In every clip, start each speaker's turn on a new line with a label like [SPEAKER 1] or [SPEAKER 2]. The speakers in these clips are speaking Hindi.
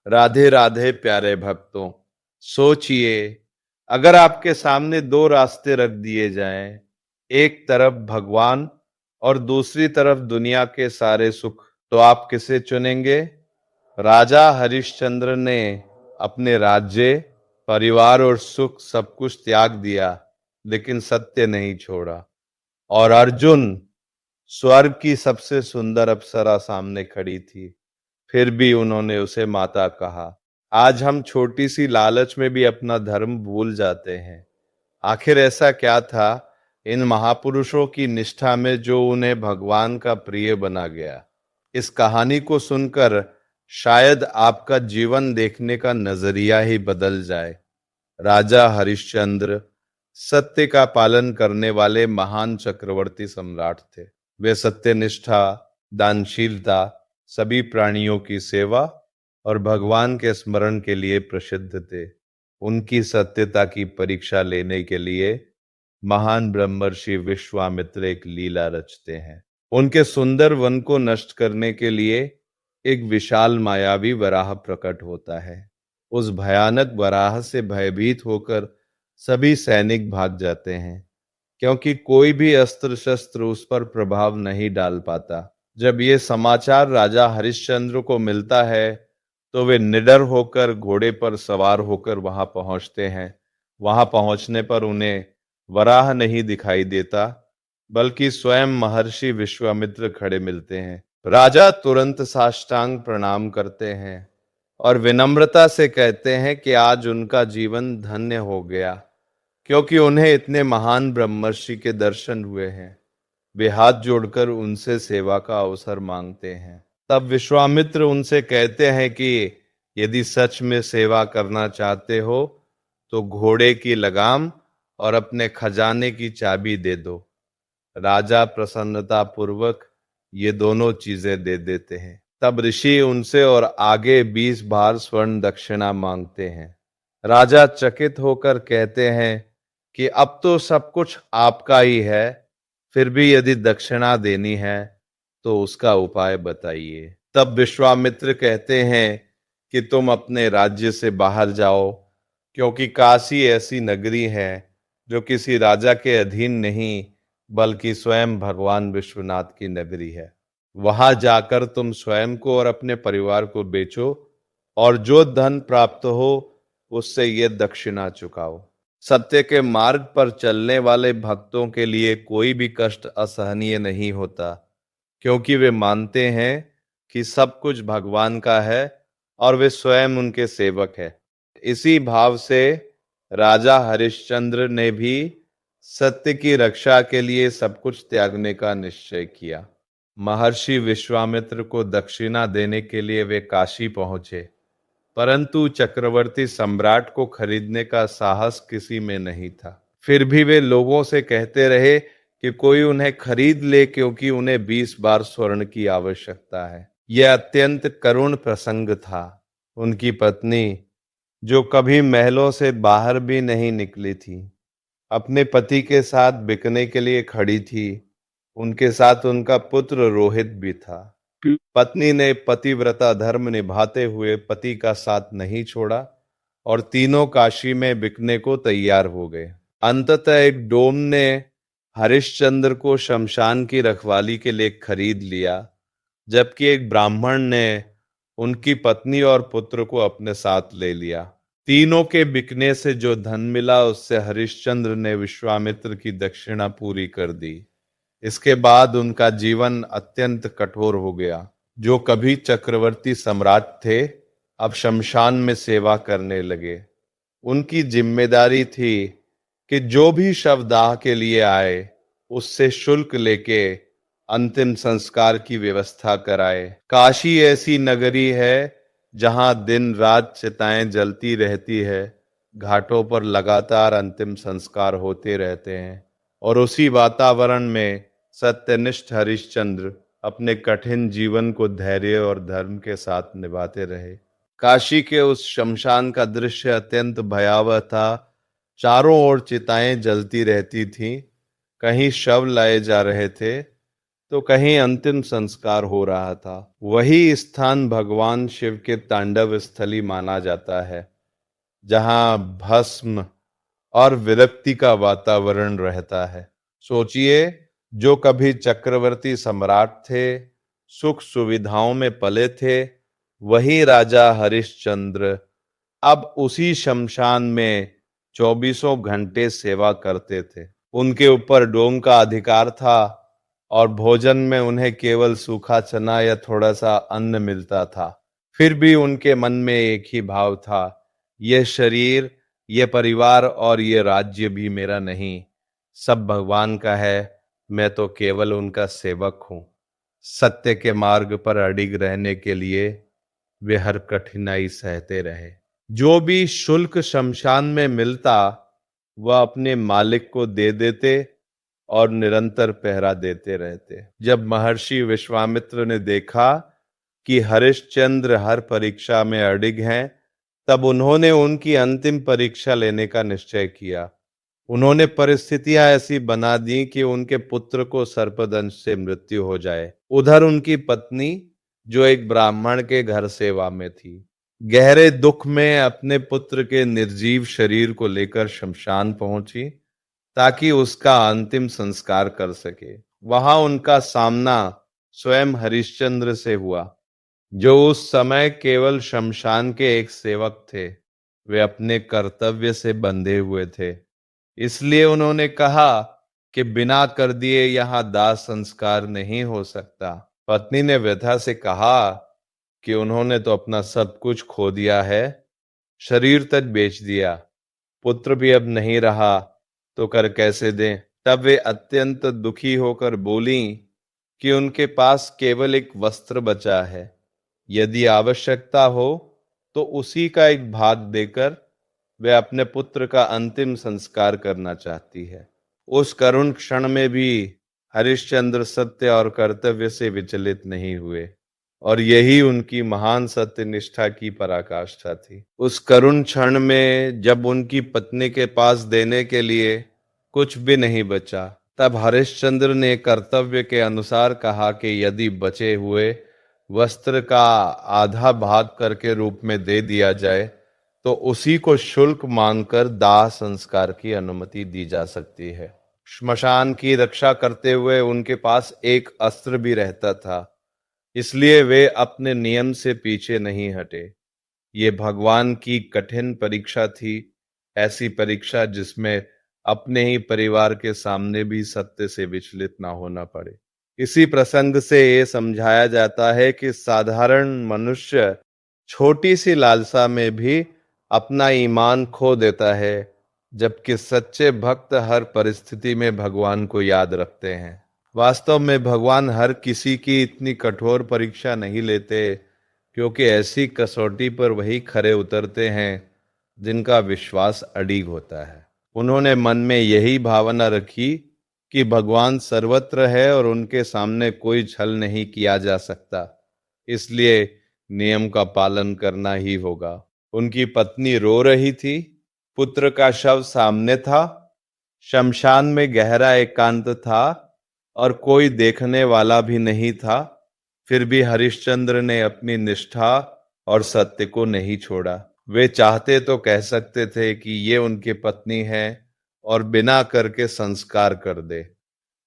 [SPEAKER 1] राधे राधे प्यारे भक्तों। सोचिए, अगर आपके सामने दो रास्ते रख दिए जाएं, एक तरफ भगवान और दूसरी तरफ दुनिया के सारे सुख, तो आप किसे चुनेंगे? राजा हरिश्चंद्र ने अपने राज्य, परिवार और सुख सब कुछ त्याग दिया, लेकिन सत्य नहीं छोड़ा। और अर्जुन, स्वर्ग की सबसे सुंदर अप्सरा सामने खड़ी थी, फिर भी उन्होंने उसे माता कहा। आज हम छोटी सी लालच में भी अपना धर्म भूल जाते हैं। आखिर ऐसा क्या था इन महापुरुषों की निष्ठा में जो उन्हें भगवान का प्रिय बना गया? इस कहानी को सुनकर शायद आपका जीवन देखने का नजरिया ही बदल जाए। राजा हरिश्चंद्र सत्य का पालन करने वाले महान चक्रवर्ती सम्राट थे। वे सत्यनिष्ठा, दानशीलता, सभी प्राणियों की सेवा और भगवान के स्मरण के लिए प्रसिद्ध थे। उनकी सत्यता की परीक्षा लेने के लिए महान ब्रह्मर्षि विश्वामित्र एक लीला रचते हैं। उनके सुंदर वन को नष्ट करने के लिए एक विशाल मायावी वराह प्रकट होता है। उस भयानक वराह से भयभीत होकर सभी सैनिक भाग जाते हैं, क्योंकि कोई भी अस्त्र शस्त्र उस पर प्रभाव नहीं डाल पाता। जब ये समाचार राजा हरिश्चंद्र को मिलता है, तो वे निडर होकर घोड़े पर सवार होकर वहां पहुंचते हैं। वहां पहुंचने पर उन्हें वराह नहीं दिखाई देता, बल्कि स्वयं महर्षि विश्वामित्र खड़े मिलते हैं। राजा तुरंत साष्टांग प्रणाम करते हैं और विनम्रता से कहते हैं कि आज उनका जीवन धन्य हो गया, क्योंकि उन्हें इतने महान ब्रह्मर्षि के दर्शन हुए हैं। वे हाथ जोड़कर उनसे सेवा का अवसर मांगते हैं। तब विश्वामित्र उनसे कहते हैं कि यदि सच में सेवा करना चाहते हो तो घोड़े की लगाम और अपने खजाने की चाबी दे दो। राजा प्रसन्नता पूर्वक ये दोनों चीजें दे देते हैं। तब ऋषि उनसे और आगे 20 बार स्वर्ण दक्षिणा मांगते हैं। राजा चकित होकर कहते हैं कि अब तो सब कुछ आपका ही है, फिर भी यदि दक्षिणा देनी है तो उसका उपाय बताइए। तब विश्वामित्र कहते हैं कि तुम अपने राज्य से बाहर जाओ, क्योंकि काशी ऐसी नगरी है जो किसी राजा के अधीन नहीं, बल्कि स्वयं भगवान विश्वनाथ की नगरी है। वहां जाकर तुम स्वयं को और अपने परिवार को बेचो और जो धन प्राप्त हो उससे ये दक्षिणा चुकाओ। सत्य के मार्ग पर चलने वाले भक्तों के लिए कोई भी कष्ट असहनीय नहीं होता, क्योंकि वे मानते हैं कि सब कुछ भगवान का है और वे स्वयं उनके सेवक है। इसी भाव से राजा हरिश्चंद्र ने भी सत्य की रक्षा के लिए सब कुछ त्यागने का निश्चय किया। महर्षि विश्वामित्र को दक्षिणा देने के लिए वे काशी पहुंचे, परंतु चक्रवर्ती सम्राट को खरीदने का साहस किसी में नहीं था। फिर भी वे लोगों से कहते रहे कि कोई उन्हें खरीद ले, क्योंकि उन्हें 20 बार स्वर्ण की आवश्यकता है। यह अत्यंत करुण प्रसंग था। उनकी पत्नी, जो कभी महलों से बाहर भी नहीं निकली थी, अपने पति के साथ बिकने के लिए खड़ी थी। उनके साथ उनका पुत्र रोहित भी था। पत्नी ने पतिव्रता धर्म निभाते हुए पति का साथ नहीं छोड़ा और तीनों काशी में बिकने को तैयार हो गए। अंततः एक डोम ने हरिश्चंद्र को शमशान की रखवाली के लिए खरीद लिया, जबकि एक ब्राह्मण ने उनकी पत्नी और पुत्र को अपने साथ ले लिया। तीनों के बिकने से जो धन मिला उससे हरिश्चंद्र ने विश्वामित्र की दक्षिणा पूरी कर दी। इसके बाद उनका जीवन अत्यंत कठोर हो गया। जो कभी चक्रवर्ती सम्राट थे, अब शमशान में सेवा करने लगे। उनकी जिम्मेदारी थी कि जो भी शवदाह के लिए आए उससे शुल्क लेके अंतिम संस्कार की व्यवस्था कराए। काशी ऐसी नगरी है जहां दिन रात चिताएं जलती रहती है, घाटों पर लगातार अंतिम संस्कार होते रहते हैं, और उसी वातावरण में सत्यनिष्ठ हरिश्चंद्र अपने कठिन जीवन को धैर्य और धर्म के साथ निभाते रहे। काशी के उस शमशान का दृश्य अत्यंत भयावह था। चारों ओर चिताएं जलती रहती थीं, कहीं शव लाए जा रहे थे, तो कहीं अंतिम संस्कार हो रहा था। वही स्थान भगवान शिव के तांडव स्थली माना जाता है, जहां भस्म और विरक्ति का वातावरण रहता है। सोचिए, जो कभी चक्रवर्ती सम्राट थे, सुख सुविधाओं में पले थे, वही राजा हरिश्चंद्र अब उसी शमशान में चौबीसों घंटे सेवा करते थे। उनके ऊपर डोम का अधिकार था और भोजन में उन्हें केवल सूखा चना या थोड़ा सा अन्न मिलता था। फिर भी उनके मन में एक ही भाव था, यह शरीर, ये परिवार और ये राज्य भी मेरा नहीं, सब भगवान का है, मैं तो केवल उनका सेवक हूं। सत्य के मार्ग पर अडिग रहने के लिए वे हर कठिनाई सहते रहे। जो भी शुल्क शमशान में मिलता, वह अपने मालिक को दे देते और निरंतर पहरा देते रहते। जब महर्षि विश्वामित्र ने देखा कि हरिश्चंद्र हर परीक्षा में अडिग हैं, तब उन्होंने उनकी अंतिम परीक्षा लेने का निश्चय किया। उन्होंने परिस्थितियां ऐसी बना दी कि उनके पुत्र को सर्पदंश से मृत्यु हो जाए। उधर उनकी पत्नी, जो एक ब्राह्मण के घर सेवा में थी, गहरे दुख में अपने पुत्र के निर्जीव शरीर को लेकर शमशान पहुंची ताकि उसका अंतिम संस्कार कर सके। वहां उनका सामना स्वयं हरिश्चंद्र से हुआ, जो उस समय केवल शमशान के एक सेवक थे। वे अपने कर्तव्य से बंधे हुए थे, इसलिए उन्होंने कहा कि बिना कर दिए यहां दाह संस्कार नहीं हो सकता। पत्नी ने व्यथा से कहा कि उन्होंने तो अपना सब कुछ खो दिया है, शरीर तक बेच दिया, पुत्र भी अब नहीं रहा, तो कर कैसे दें। तब वे अत्यंत दुखी होकर बोली कि उनके पास केवल एक वस्त्र बचा है, यदि आवश्यकता हो तो उसी का एक भाग देकर वे अपने पुत्र का अंतिम संस्कार करना चाहती है। उस करुण क्षण में भी हरिश्चंद्र सत्य और कर्तव्य से विचलित नहीं हुए, और यही उनकी महान सत्य निष्ठा की पराकाष्ठा थी। उस करुण क्षण में जब उनकी पत्नी के पास देने के लिए कुछ भी नहीं बचा, तब हरिश्चंद्र ने कर्तव्य के अनुसार कहा कि यदि बचे हुए वस्त्र का आधा भाग करके रूप में दे दिया जाए तो उसी को शुल्क मानकर दाह संस्कार की अनुमति दी जा सकती है। श्मशान की रक्षा करते हुए उनके पास एक अस्त्र भी रहता था, इसलिए वे अपने नियम से पीछे नहीं हटे। ये भगवान की कठिन परीक्षा थी, ऐसी परीक्षा जिसमें अपने ही परिवार के सामने भी सत्य से विचलित ना होना पड़े। इसी प्रसंग से ये समझाया जाता है कि साधारण मनुष्य छोटी सी लालसा में भी अपना ईमान खो देता है, जबकि सच्चे भक्त हर परिस्थिति में भगवान को याद रखते हैं। वास्तव में भगवान हर किसी की इतनी कठोर परीक्षा नहीं लेते, क्योंकि ऐसी कसौटी पर वही खरे उतरते हैं जिनका विश्वास अडिग होता है। उन्होंने मन में यही भावना रखी कि भगवान सर्वत्र है और उनके सामने कोई छल नहीं किया जा सकता, इसलिए नियम का पालन करना ही होगा। उनकी पत्नी रो रही थी, पुत्र का शव सामने था, शमशान में गहरा एकांत था और कोई देखने वाला भी नहीं था। फिर भी हरिश्चंद्र ने अपनी निष्ठा और सत्य को नहीं छोड़ा। वे चाहते तो कह सकते थे कि ये उनकी पत्नी है और बिना करके संस्कार कर दे,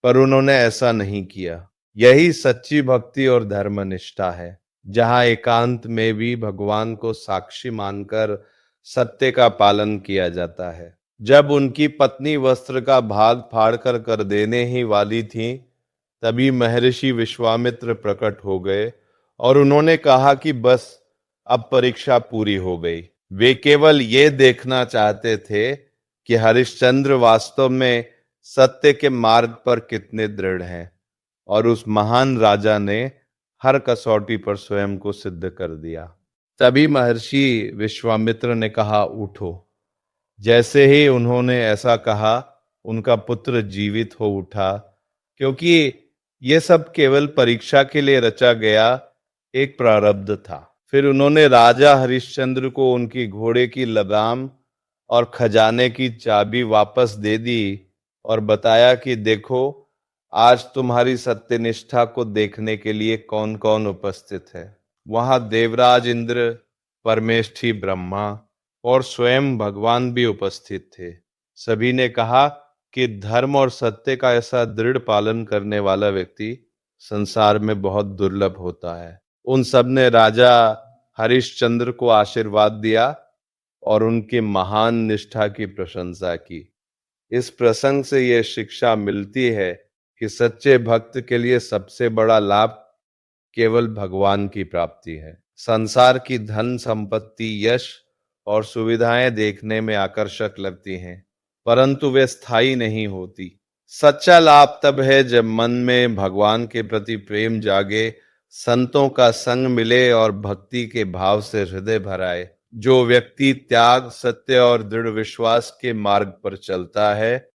[SPEAKER 1] पर उन्होंने ऐसा नहीं किया। यही सच्ची भक्ति और धर्मनिष्ठा है, जहां एकांत में भी भगवान को साक्षी मानकर सत्य का पालन किया जाता है। जब उनकी पत्नी वस्त्र का भाग फाड़कर कर देने ही वाली थी, तभी महर्षि विश्वामित्र प्रकट हो गए और उन्होंने कहा कि बस अब परीक्षा पूरी हो गई। वे केवल ये देखना चाहते थे कि हरिश्चंद्र वास्तव में सत्य के मार्ग पर कितने दृढ़ हैं, और उस महान राजा ने हर कसौटी पर स्वयं को सिद्ध कर दिया। तभी महर्षि विश्वामित्र ने कहा, उठो। जैसे ही उन्होंने ऐसा कहा, उनका पुत्र जीवित हो उठा, क्योंकि ये सब केवल परीक्षा के लिए रचा गया एक प्रारब्ध था। फिर उन्होंने राजा हरिश्चंद्र को उनकी घोड़े की लगाम और खजाने की चाबी वापस दे दी और बताया कि देखो, आज तुम्हारी सत्यनिष्ठा को देखने के लिए कौन कौन उपस्थित है? वहां देवराज इंद्र, परमेष्ठी ब्रह्मा और स्वयं भगवान भी उपस्थित थे। सभी ने कहा कि धर्म और सत्य का ऐसा दृढ़ पालन करने वाला व्यक्ति संसार में बहुत दुर्लभ होता है। उन सब ने राजा हरिश्चंद्र को आशीर्वाद दिया और उनकी महान निष्ठा की प्रशंसा की। इस प्रसंग से यह शिक्षा मिलती है कि सच्चे भक्त के लिए सबसे बड़ा लाभ केवल भगवान की प्राप्ति है। संसार की धन संपत्ति, यश और सुविधाएं देखने में आकर्षक लगती हैं, परंतु वे स्थायी नहीं होती। सच्चा लाभ तब है जब मन में भगवान के प्रति प्रेम जागे, संतों का संग मिले और भक्ति के भाव से हृदय भर आए। जो व्यक्ति त्याग, सत्य और दृढ़ विश्वास के मार्ग पर चलता है,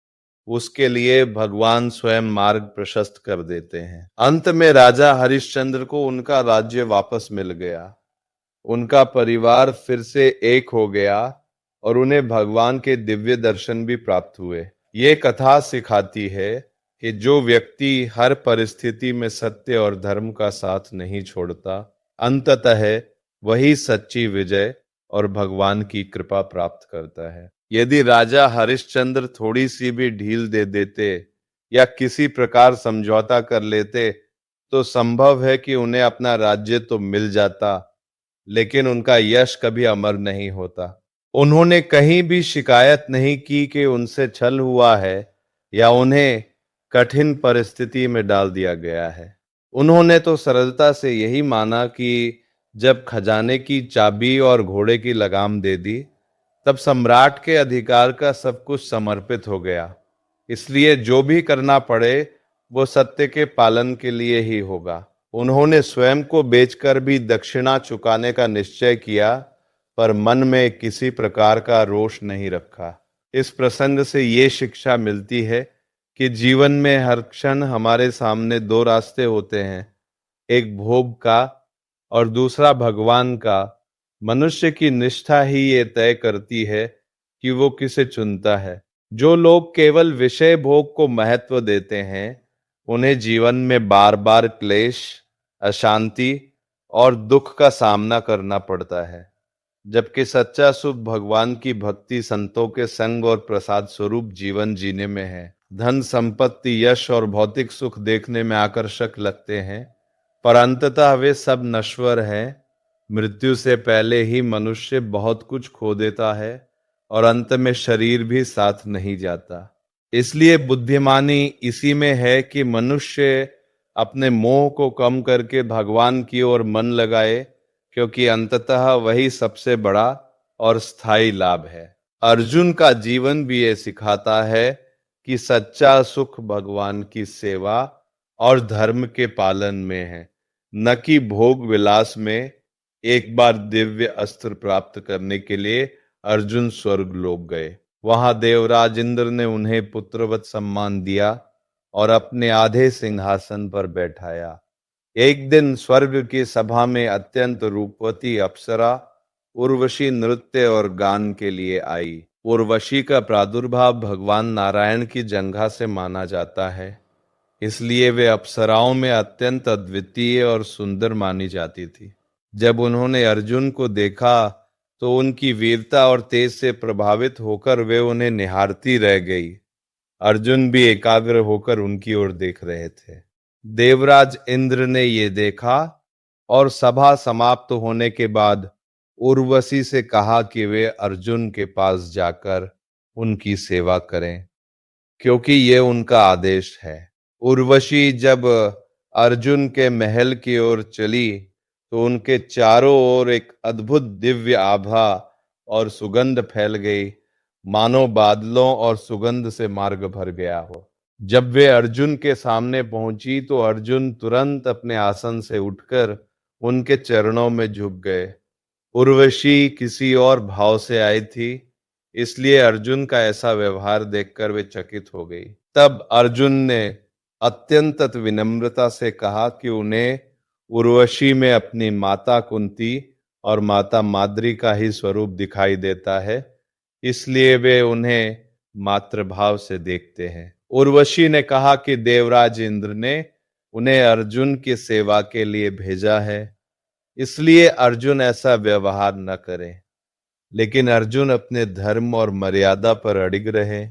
[SPEAKER 1] उसके लिए भगवान स्वयं मार्ग प्रशस्त कर देते हैं। अंत में राजा हरिश्चंद्र को उनका राज्य वापस मिल गया, उनका परिवार फिर से एक हो गया और उन्हें भगवान के दिव्य दर्शन भी प्राप्त हुए। ये कथा सिखाती है कि जो व्यक्ति हर परिस्थिति में सत्य और धर्म का साथ नहीं छोड़ता, अंततः वही सच्ची विजय और भगवान की कृपा प्राप्त करता है। यदि राजा हरिश्चंद्र थोड़ी सी भी ढील दे देते या किसी प्रकार समझौता कर लेते, तो संभव है कि उन्हें अपना राज्य तो मिल जाता, लेकिन उनका यश कभी अमर नहीं होता। उन्होंने कहीं भी शिकायत नहीं की कि उनसे छल हुआ है या उन्हें कठिन परिस्थिति में डाल दिया गया है। उन्होंने तो सरलता से यही माना कि जब खजाने की चाबी और घोड़े की लगाम दे दी, तब सम्राट के अधिकार का सब कुछ समर्पित हो गया। इसलिए जो भी करना पड़े वो सत्य के पालन के लिए ही होगा। उन्होंने स्वयं को बेचकर भी दक्षिणा चुकाने का निश्चय किया, पर मन में किसी प्रकार का रोष नहीं रखा। इस प्रसंग से ये शिक्षा मिलती है कि जीवन में हर क्षण हमारे सामने दो रास्ते होते हैं, एक भोग का और दूसरा भगवान का। मनुष्य की निष्ठा ही ये तय करती है कि वो किसे चुनता है। जो लोग केवल विषय भोग को महत्व देते हैं, उन्हें जीवन में बार बार क्लेश, अशांति और दुख का सामना करना पड़ता है, जबकि सच्चा सुख भगवान की भक्ति, संतों के संग और प्रसाद स्वरूप जीवन जीने में है। धन संपत्ति, यश और भौतिक सुख देखने में आकर्षक लगते हैं, पर अंततः वे सब नश्वर हैं। मृत्यु से पहले ही मनुष्य बहुत कुछ खो देता है और अंत में शरीर भी साथ नहीं जाता। इसलिए बुद्धिमानी इसी में है कि मनुष्य अपने मोह को कम करके भगवान की ओर मन लगाए, क्योंकि अंततः वही सबसे बड़ा और स्थायी लाभ है। अर्जुन का जीवन भी ये सिखाता है कि सच्चा सुख भगवान की सेवा और धर्म के पालन में है, न कि भोग विलास में। एक बार दिव्य अस्त्र प्राप्त करने के लिए अर्जुन स्वर्ग लोक गए। वहां देवराज इंद्र ने उन्हें पुत्रवत सम्मान दिया और अपने आधे सिंहासन पर बैठाया। एक दिन स्वर्ग की सभा में अत्यंत रूपवती अप्सरा उर्वशी नृत्य और गान के लिए आई। उर्वशी का प्रादुर्भाव भगवान नारायण की जंघा से माना जाता है, इसलिए वे अप्सराओं में अत्यंत अद्वितीय और सुंदर मानी जाती थी। जब उन्होंने अर्जुन को देखा तो उनकी वीरता और तेज से प्रभावित होकर वे उन्हें निहारती रह गई। अर्जुन भी एकाग्र होकर उनकी ओर देख रहे थे। देवराज इंद्र ने ये देखा और सभा समाप्त होने के बाद उर्वशी से कहा कि वे अर्जुन के पास जाकर उनकी सेवा करें, क्योंकि ये उनका आदेश है। उर्वशी जब अर्जुन के महल की ओर चली तो उनके चारों ओर एक अद्भुत दिव्य आभा और सुगंध फैल गई, मानो बादलों और सुगंध से मार्ग भर गया हो। जब वे अर्जुन के सामने पहुंची तो अर्जुन तुरंत अपने आसन से उठकर उनके चरणों में झुक गए। उर्वशी किसी और भाव से आई थी, इसलिए अर्जुन का ऐसा व्यवहार देखकर वे चकित हो गई। तब अर्जुन ने अत्यंत विनम्रता से कहा कि उन्हें उर्वशी में अपनी माता कुंती और माता माद्री का ही स्वरूप दिखाई देता है, इसलिए वे उन्हें मातृभाव से देखते हैं। उर्वशी ने कहा कि देवराज इंद्र ने उन्हें अर्जुन की सेवा के लिए भेजा है, इसलिए अर्जुन ऐसा व्यवहार न करें। लेकिन अर्जुन अपने धर्म और मर्यादा पर अड़िग रहे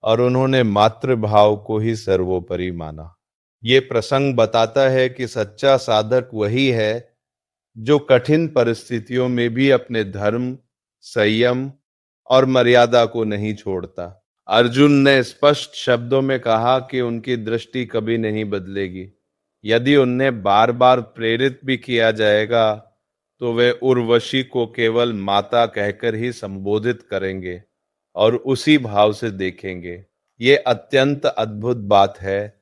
[SPEAKER 1] और उन्होंने मातृभाव को ही सर्वोपरि माना। ये प्रसंग बताता है कि सच्चा साधक वही है जो कठिन परिस्थितियों में भी अपने धर्म, संयम और मर्यादा को नहीं छोड़ता। अर्जुन ने स्पष्ट शब्दों में कहा कि उनकी दृष्टि कभी नहीं बदलेगी। यदि उन्हें बार बार प्रेरित भी किया जाएगा तो वे उर्वशी को केवल माता कहकर ही संबोधित करेंगे और उसी भाव से देखेंगे। ये अत्यंत अद्भुत बात है,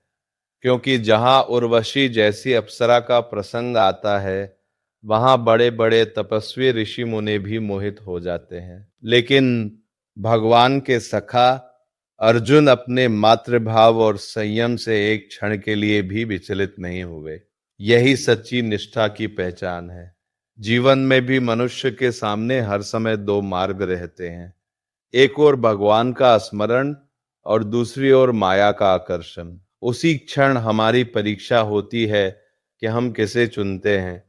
[SPEAKER 1] क्योंकि जहां उर्वशी जैसी अप्सरा का प्रसंग आता है वहां बड़े बड़े तपस्वी ऋषि मुनि भी मोहित हो जाते हैं। लेकिन भगवान के सखा अर्जुन अपने मातृभाव और संयम से एक क्षण के लिए भी विचलित नहीं हुए। यही सच्ची निष्ठा की पहचान है। जीवन में भी मनुष्य के सामने हर समय दो मार्ग रहते हैं, एक ओर भगवान का स्मरण और दूसरी ओर माया का आकर्षण। उसी क्षण हमारी परीक्षा होती है कि हम किसे चुनते हैं।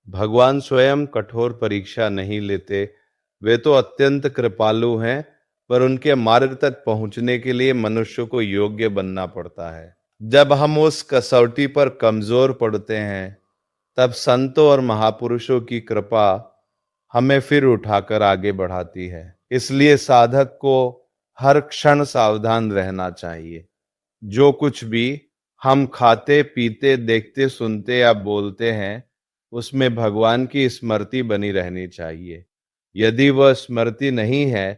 [SPEAKER 1] भगवान स्वयं कठोर परीक्षा नहीं लेते, वे तो अत्यंत कृपालु हैं, पर उनके मार्ग तक पहुंचने के लिए मनुष्य को योग्य बनना पड़ता है। जब हम उस कसौटी पर कमजोर पड़ते हैं तब संतों और महापुरुषों की कृपा हमें फिर उठाकर आगे बढ़ाती है। इसलिए साधक को हर क्षण सावधान रहना चाहिए। जो कुछ भी हम खाते पीते देखते सुनते या बोलते हैं उसमें भगवान की स्मृति बनी रहनी चाहिए। यदि वह स्मृति नहीं है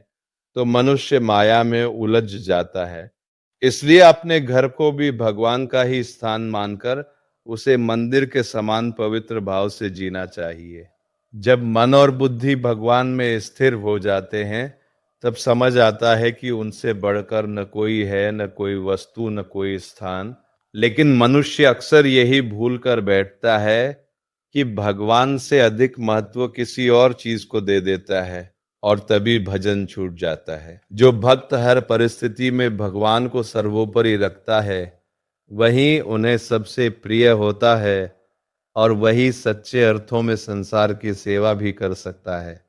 [SPEAKER 1] तो मनुष्य माया में उलझ जाता है। इसलिए अपने घर को भी भगवान का ही स्थान मानकर उसे मंदिर के समान पवित्र भाव से जीना चाहिए। जब मन और बुद्धि भगवान में स्थिर हो जाते हैं तब समझ आता है कि उनसे बढ़कर न कोई है, न कोई वस्तु, न कोई स्थान। लेकिन मनुष्य अक्सर यही भूल कर बैठता है कि भगवान से अधिक महत्व किसी और चीज को दे देता है और तभी भजन छूट जाता है। जो भक्त हर परिस्थिति में भगवान को सर्वोपरि रखता है वही उन्हें सबसे प्रिय होता है और वही सच्चे अर्थों में संसार की सेवा भी कर सकता है।